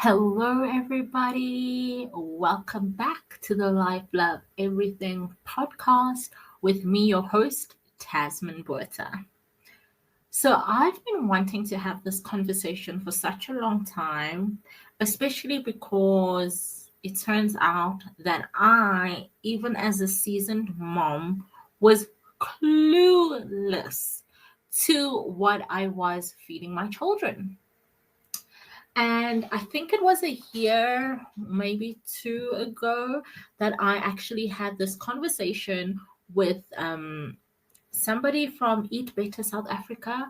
Hello, everybody. Welcome back to the Life, Love, Everything podcast with me, your host, Tasmin Bota. So, I've been wanting to have this conversation for such a long time, especially because it turns out that I, even as a seasoned mom, was clueless to what I was feeding my children. And I think it was a year, maybe two ago, that I actually had this conversation with somebody from Eat Better South Africa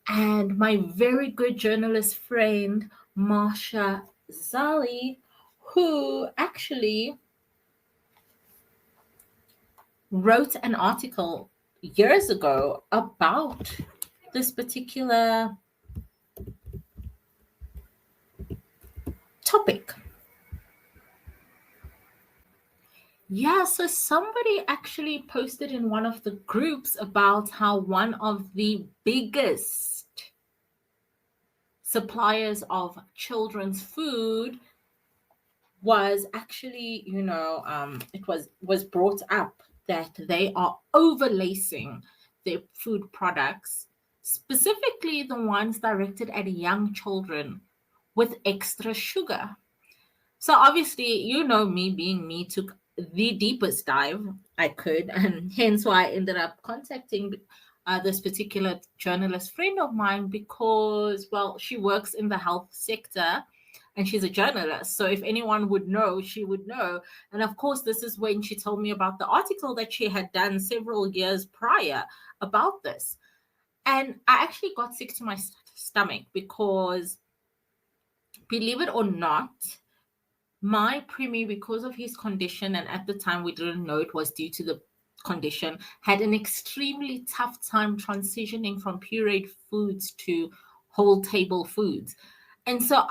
and my very good journalist friend, Marcia Zali, who actually wrote an article years ago about this particular topic. Yeah, so somebody actually posted in one of the groups about how one of the biggest suppliers of children's food was actually, it was brought up that they are overlacing their food products, specifically the ones directed at young children, with extra sugar. So obviously, me being me, took the deepest dive I could, and hence why I ended up contacting this particular journalist friend of mine because, well, she works in the health sector and she's a journalist. So if anyone would know, she would know. And of course, this is when she told me about the article that she had done several years prior about this. And I actually got sick to my stomach because, believe it or not, my preemie, because of his condition, and at the time we didn't know it was due to the condition, had an extremely tough time transitioning from pureed foods to whole table foods. And so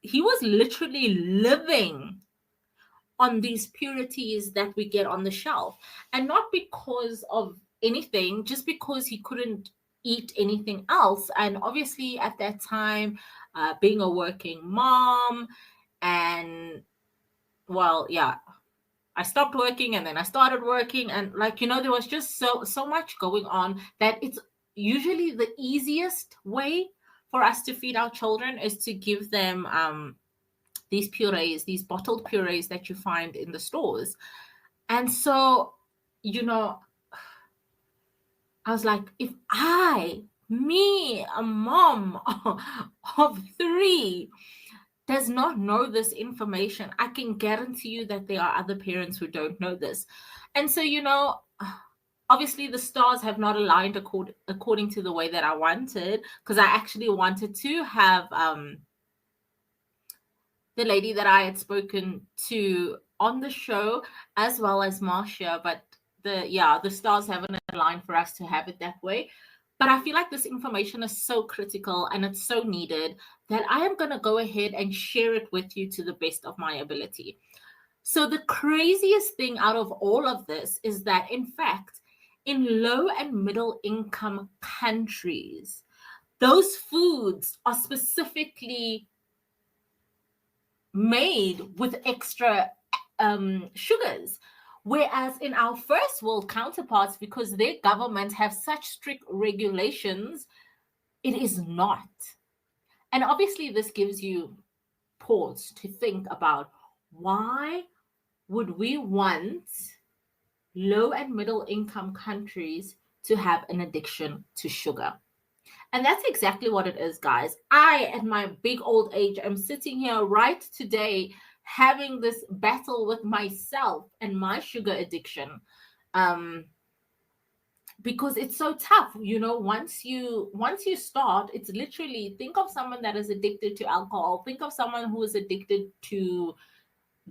he was literally living on these purities that we get on the shelf. And not because of anything, just because he couldn't eat anything else. And obviously, at that time, being a working mom, and well, yeah, I stopped working and then I started working, and there was just so much going on that it's usually the easiest way for us to feed our children is to give them these purees, these bottled purees that you find in the stores. And so, you know, I was like, if me, a mom of three, does not know this information, I can guarantee you that there are other parents who don't know this. And so, obviously the stars have not aligned according to the way that I wanted, because I actually wanted to have the lady that I had spoken to on the show, as well as Marcia, but the stars haven't aligned for us to have it that way. But I feel like this information is so critical and it's so needed that I am going to go ahead and share it with you to the best of my ability. So the craziest thing out of all of this is that, in fact, in low and middle income countries, those foods are specifically made with extra sugars. Whereas in our first world counterparts, because their governments have such strict regulations, it is not. And obviously, this gives you pause to think about, why would we want low and middle income countries to have an addiction to sugar? And that's exactly what it is, guys. I, at my big old age, am sitting here right today having this battle with myself and my sugar addiction, because it's so tough. Once you start, it's literally, think of someone that is addicted to alcohol, think of someone who is addicted to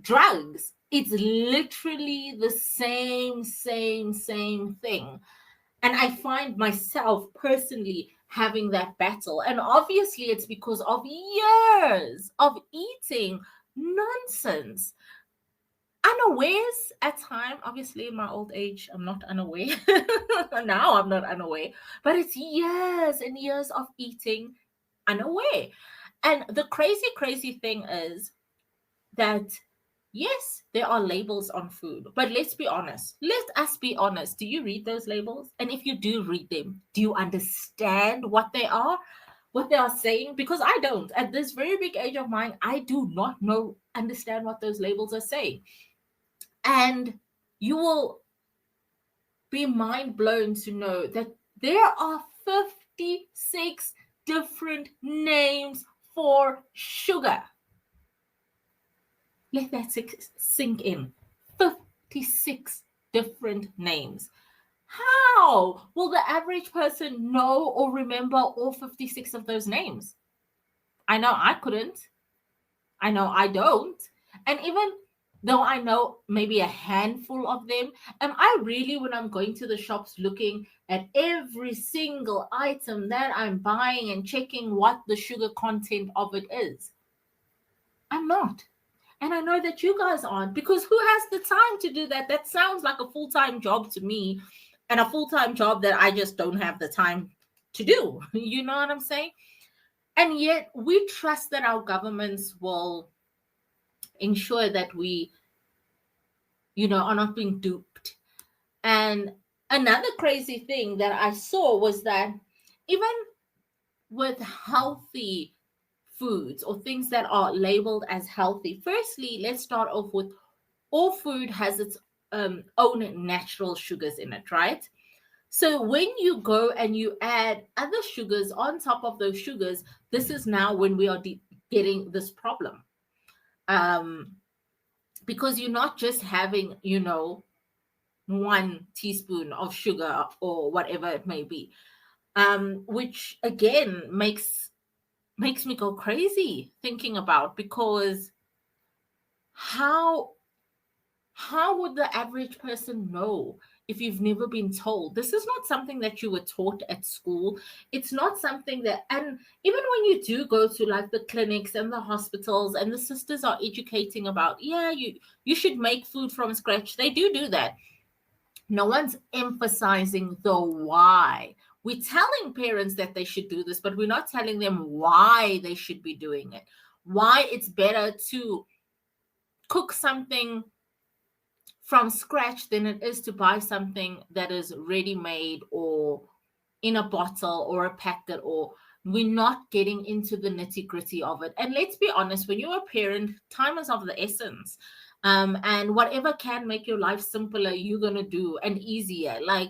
drugs. It's literally the same thing. And I find myself personally having that battle. And obviously, it's because of years of eating nonsense. Unawares at time. Obviously, in my old age, I'm not unaware. Now I'm not unaware. But it's years and years of eating unaware. And the crazy thing is that yes, there are labels on food, but let's be honest. Let us be honest. Do you read those labels? And if you do read them, do you understand what they are? What they are saying? Because I don't. At this very big age of mine, I do not understand what those labels are saying. And you will be mind blown to know that there are 56 different names for sugar. Let that sink in. 56 different names. How will the average person know or remember all 56 of those names? I know I couldn't. I know I don't. And even though I know maybe a handful of them, am I really, when I'm going to the shops looking at every single item that I'm buying and checking what the sugar content of it is? I'm not. And I know that you guys aren't, because who has the time to do that? That sounds like a full-time job to me, and a full-time job that I just don't have the time to do. You know what I'm saying? And yet we trust that our governments will ensure that we, are not being duped. And another crazy thing that I saw was that even with healthy foods or things that are labeled as healthy, firstly, let's start off with all food has its own natural sugars in it, right? So when you go and you add other sugars on top of those sugars, this is now when we are getting this problem. Because you're not just having, 1 teaspoon of sugar or whatever it may be, which again makes me go crazy thinking about, because how would the average person know if you've never been told? This is not something that you were taught at school. It's not something that, and even when you do go to like the clinics and the hospitals and the sisters are educating about, you should make food from scratch. They do that. No one's emphasizing the why. We're telling parents that they should do this, but we're not telling them why they should be doing it. Why it's better to cook something from scratch than it is to buy something that is ready made or in a bottle or a packet, or we're not getting into the nitty gritty of it. And let's be honest, when you're a parent, time is of the essence. And whatever can make your life simpler, you're going to do, and easier. Like,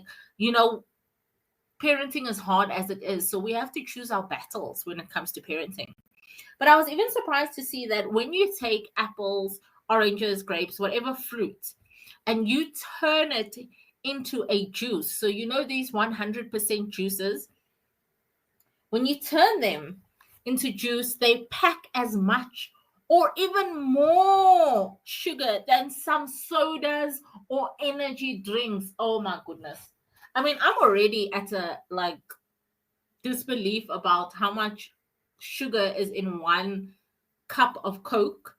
parenting is hard as it is. So we have to choose our battles when it comes to parenting. But I was even surprised to see that when you take apples, oranges, grapes, whatever fruit, and you turn it into a juice. So these 100% juices, when you turn them into juice, they pack as much or even more sugar than some sodas or energy drinks. Oh my goodness. I mean, I'm already at a disbelief about how much sugar is in 1 cup of Coke,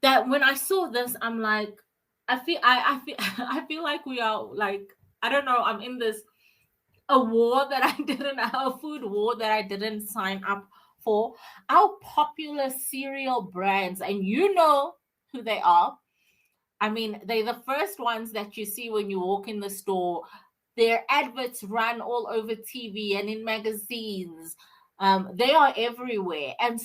that when I saw this, I'm like, I feel I feel like we are like, I don't know, I'm in this a war that I didn't, a food war that I didn't sign up for. Our popular cereal brands, and you know who they are. I mean, they're the first ones that you see when you walk in the store. Their adverts run all over TV and in magazines. They are everywhere. And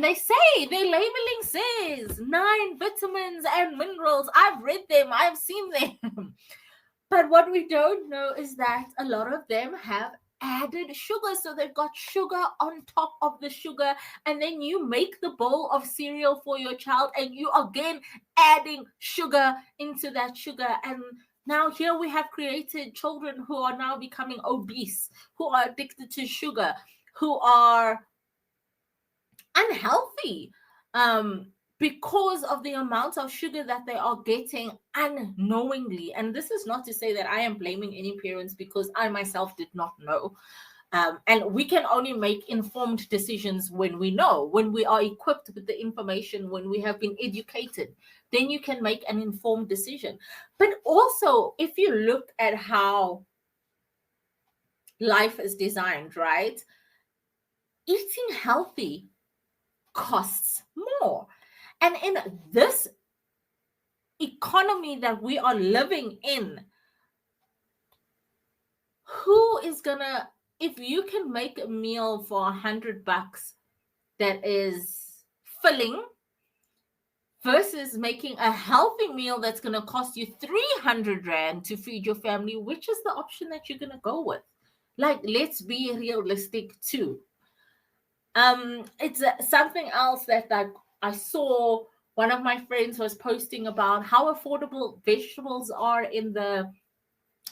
they say, their labeling says 9 vitamins and minerals. I've read them. I've seen them. But what we don't know is that a lot of them have added sugar. So they've got sugar on top of the sugar. And then you make the bowl of cereal for your child and you again adding sugar into that sugar. And now here we have created children who are now becoming obese, who are addicted to sugar, who are unhealthy. Because of the amount of sugar that they are getting unknowingly. And this is not to say that I am blaming any parents, because I myself did not know. And we can only make informed decisions when we know, when we are equipped with the information, when we have been educated, then you can make an informed decision. But also, if you look at how life is designed, right? eating healthy costs more. And in this economy that we are living in, who is gonna, if you can make a meal for $100 that is filling versus making a healthy meal that's going to cost you 300 Rand to feed your family, which is the option that you're going to go with? Like, let's be realistic too. It's something else that I saw. One of my friends was posting about how affordable vegetables are in the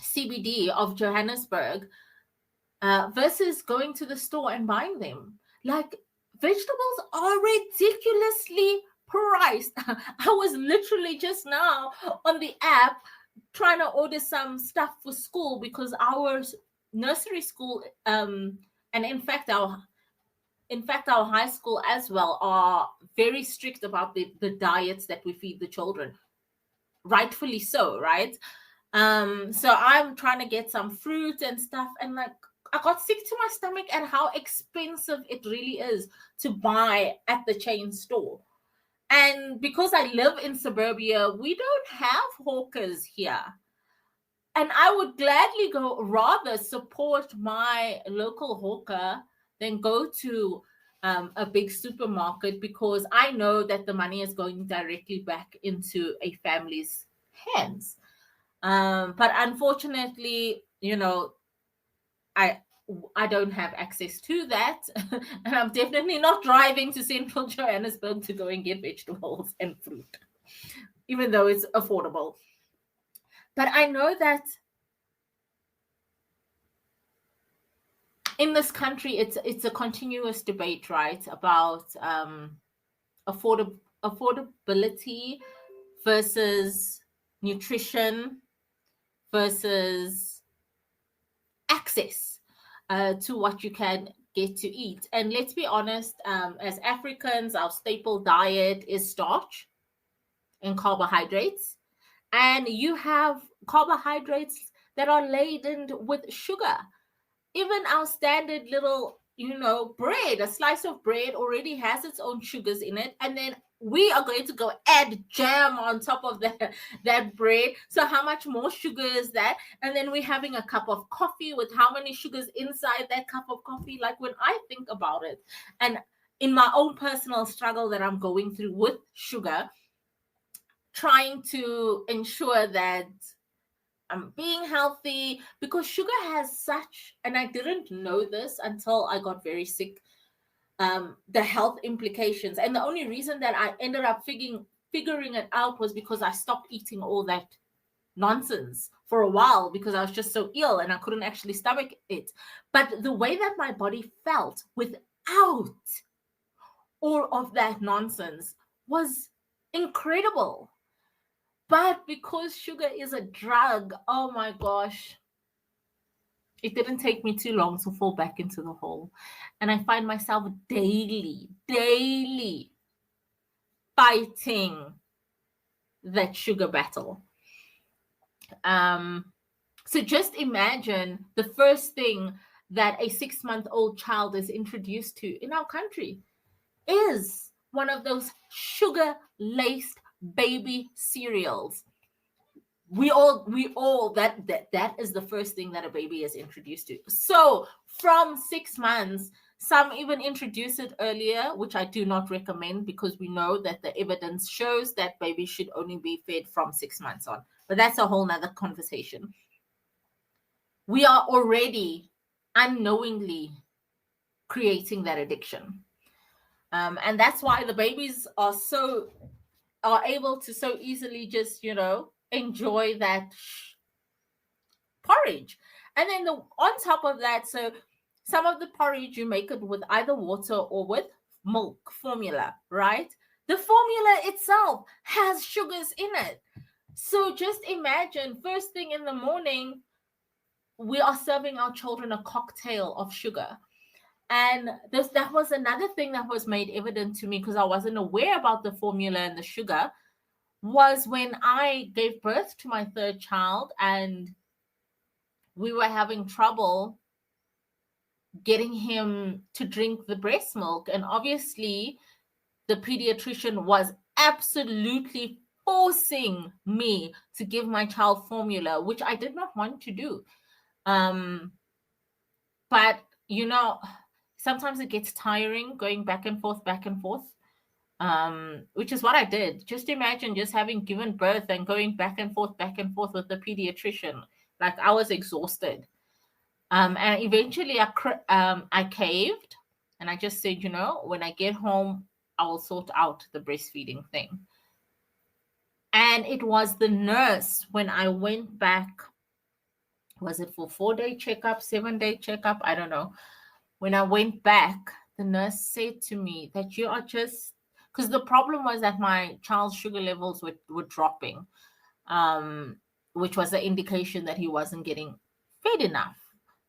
CBD of Johannesburg versus going to the store and buying them. Like, vegetables are ridiculously priced. I was literally just now on the app trying to order some stuff for school because our nursery school and in fact our high school as well are very strict about the diets that we feed the children, rightfully so, right? So I'm trying to get some fruit and stuff, and like I got sick to my stomach at how expensive it really is to buy at the chain store. And because I live in suburbia, we don't have hawkers here. And I would gladly go rather support my local hawker than go to a big supermarket, because I know that the money is going directly back into a family's hands. But unfortunately, I don't have access to that, and I'm definitely not driving to central Johannesburg to go and get vegetables and fruit, even though it's affordable. But I know that in this country, it's a continuous debate, right, about affordability versus nutrition versus access to what you can get to eat. And let's be honest, as Africans, our staple diet is starch and carbohydrates. And you have carbohydrates that are laden with sugar. Even our standard little, bread, a slice of bread already has its own sugars in it. And then we are going to go add jam on top of that bread. So how much more sugar is that? And then we're having a cup of coffee with how many sugars inside that cup of coffee? Like, when I think about it, and in my own personal struggle that I'm going through with sugar, trying to ensure that I'm being healthy, because sugar has such, and I didn't know this until I got very sick, the health implications. And the only reason that I ended up figuring it out was because I stopped eating all that nonsense for a while, because I was just so ill and I couldn't actually stomach it. But the way that my body felt without all of that nonsense was incredible. But because sugar is a drug, oh my gosh, it didn't take me too long to fall back into the hole. And I find myself daily fighting that sugar battle. So just imagine the first thing that a 6-month-old child is introduced to in our country is one of those sugar-laced baby cereals. We all that is the first thing that a baby is introduced to. So from 6 months, some even introduce it earlier, which I do not recommend, because we know that the evidence shows that babies should only be fed from 6 months on. But that's a whole nother conversation. We are already unknowingly creating that addiction. And that's why the babies are able to so easily just, enjoy that porridge. And then on top of that, so some of the porridge, you make it with either water or with milk formula, right? The formula itself has sugars in it. So just imagine, first thing in the morning, we are serving our children a cocktail of sugar. And that was another thing that was made evident to me, because I wasn't aware about the formula and the sugar, was when I gave birth to my third child and we were having trouble getting him to drink the breast milk. And obviously, the pediatrician was absolutely forcing me to give my child formula, which I did not want to do. But, sometimes it gets tiring going back and forth, which is what I did. Just imagine just having given birth and going back and forth with the pediatrician. Like, I was exhausted. And eventually I caved, and I just said, when I get home, I will sort out the breastfeeding thing. And it was the nurse, when I went back, was it for 4-day checkup, 7-day checkup? I don't know. When I went back, the nurse said to me that you are just, because the problem was that my child's sugar levels were dropping, which was an indication that he wasn't getting fed enough.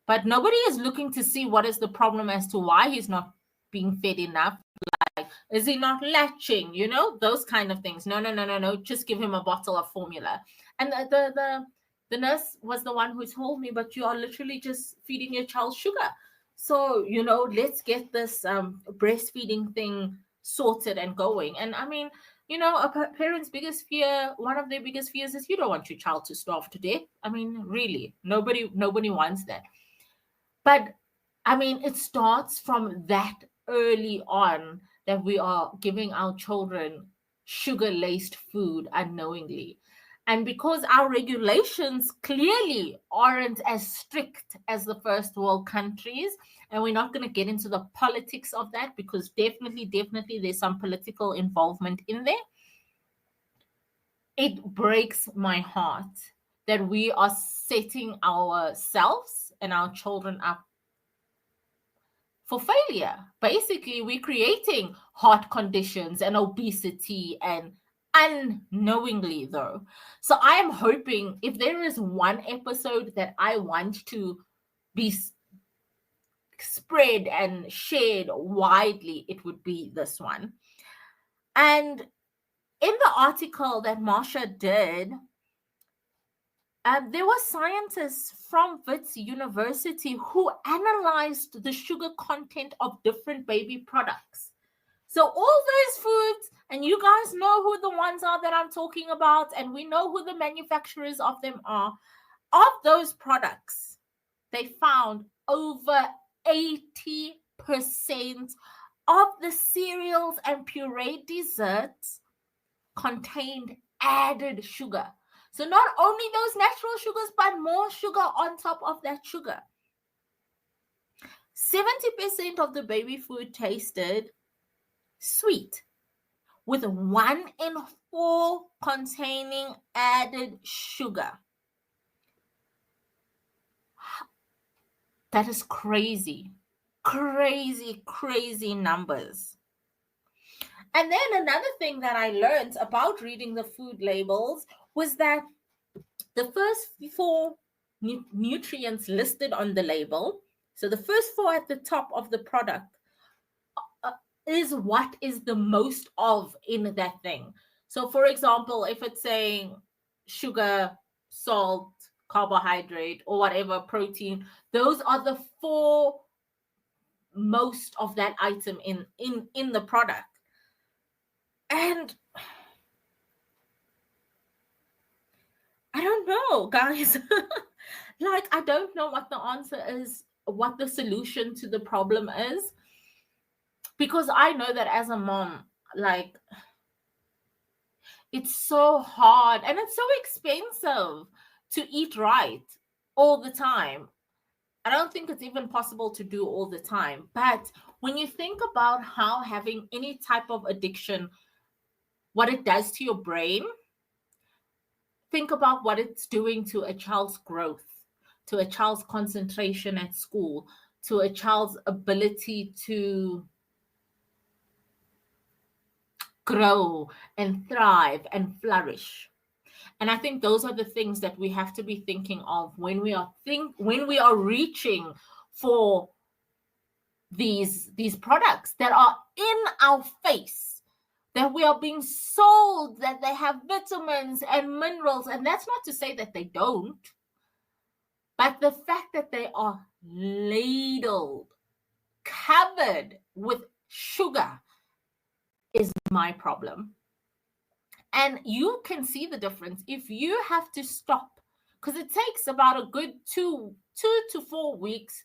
But nobody is looking to see what is the problem as to why he's not being fed enough. Like, is he not latching? Those kind of things. No. Just give him a bottle of formula. And the nurse was the one who told me, but you are literally just feeding your child sugar. So, let's get this breastfeeding thing sorted and going. And I mean, a parent's biggest fear, one of their biggest fears is you don't want your child to starve to death. I mean, really, nobody wants that. But I mean, it starts from that early on that we are giving our children sugar-laced food unknowingly. And because our regulations clearly aren't as strict as the first world countries, and we're not going to get into the politics of that because definitely there's some political involvement in there. It breaks my heart that we are setting ourselves and our children up for failure. Basically, we're creating heart conditions and obesity, and unknowingly though. So I am hoping, if there is one episode that I want to be spread and shared widely, it would be this one. And in the article that Marcia did, there were scientists from Wits University who analyzed the sugar content of different baby products. So all those foods, and you guys know who the ones are that I'm talking about, and we know who the manufacturers of them are. Of those products, they found over 80% of the cereals and pureed desserts contained added sugar. So not only those natural sugars, but more sugar on top of that sugar. 70% of the baby food tasted sweet, with 1 in 4 containing added sugar. That is crazy. Crazy numbers. And then another thing that I learned about reading the food labels was that the first 4 nutrients listed on the label, so the first 4 at the top of the product, is what is the most of in that thing. So for example, if it's saying sugar, salt, carbohydrate, or whatever, protein, those are the 4 most of that item in the product. And I don't know, guys. Like, I don't know what the answer is, what the solution to the problem is. Because I know that as a mom, like, it's so hard and it's so expensive to eat right all the time. I don't think it's even possible to do all the time. But when you think about how having any type of addiction, what it does to your brain, think about what it's doing to a child's growth, to a child's concentration at school, to a child's ability to grow and thrive and flourish. And I think those are the things that we have to be thinking of when we are reaching for these products that are in our face, that we are being sold that they have vitamins and minerals. And that's not to say that they don't, but the fact that they are ladled covered with sugar is my problem. And you can see the difference if you have to stop, because it takes about a good two to 4 weeks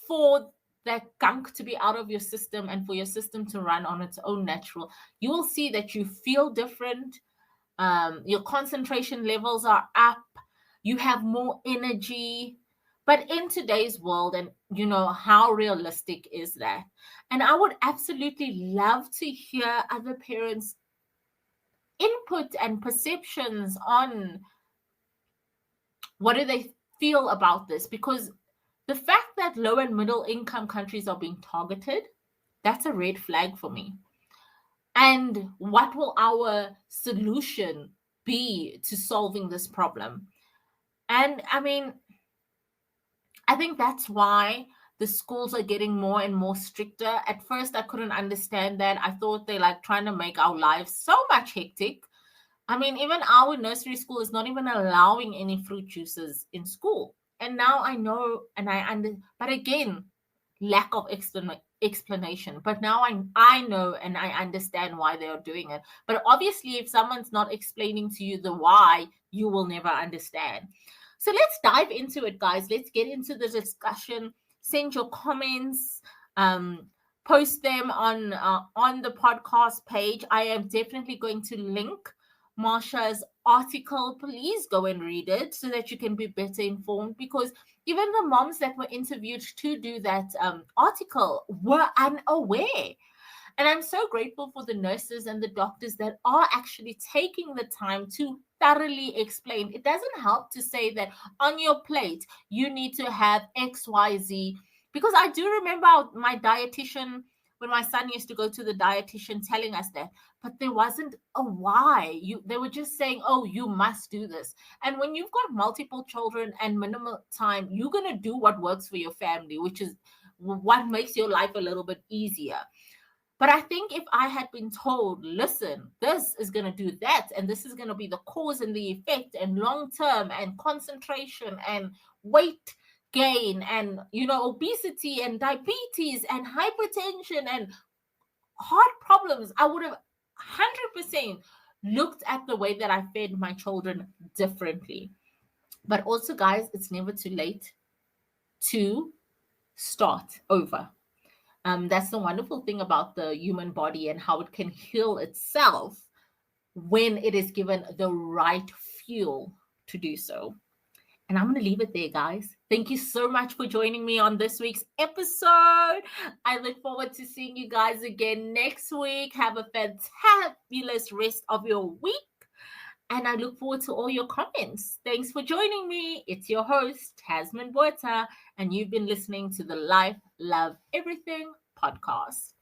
for that gunk to be out of your system and for your system to run on its own natural. You will see that you feel different. Your concentration levels are up. You have more energy. But in today's world, and how realistic is that? And I would absolutely love to hear other parents' input and perceptions on what do they feel about this, because the fact that low and middle income countries are being targeted, that's a red flag for me. And what will our solution be to solving this problem? And I mean, I think that's why the schools are getting more and more stricter. At first, I couldn't understand that. I thought they like trying to make our lives so much hectic. I mean, even our nursery school is not even allowing any fruit juices in school. And now I know, and but again, lack of explanation. But now I know and I understand why they are doing it. But obviously, if someone's not explaining to you the why, you will never understand. So let's dive into it, guys. Let's get into the discussion. Send your comments. Post them on the podcast page. I am definitely going to link Marcia's article. Please go and read it so that you can be better informed, because even the moms that were interviewed to do that article were unaware. And I'm so grateful for the nurses and the doctors that are actually taking the time to thoroughly explain. It doesn't help to say that on your plate you need to have XYZ, because I do remember my dietitian, when my son used to go to the dietitian, telling us that, but there wasn't a why. They were just saying, oh, you must do this. And when you've got multiple children and minimal time, you're going to do what works for your family, which is what makes your life a little bit easier. But I think if I had been told, listen, this is going to do that, and this is going to be the cause and the effect, and long term, and concentration, and weight gain, and obesity, and diabetes, and hypertension, and heart problems, I would have 100% looked at the way that I fed my children differently. But also, guys, it's never too late to start over. That's the wonderful thing about the human body and how it can heal itself when it is given the right fuel to do so. And I'm going to leave it there, guys. Thank you so much for joining me on this week's episode. I look forward to seeing you guys again next week. Have a fantabulous rest of your week. And I look forward to all your comments. Thanks for joining me. It's your host, Tasmin Bota, and you've been listening to the Life, Love, Everything podcast.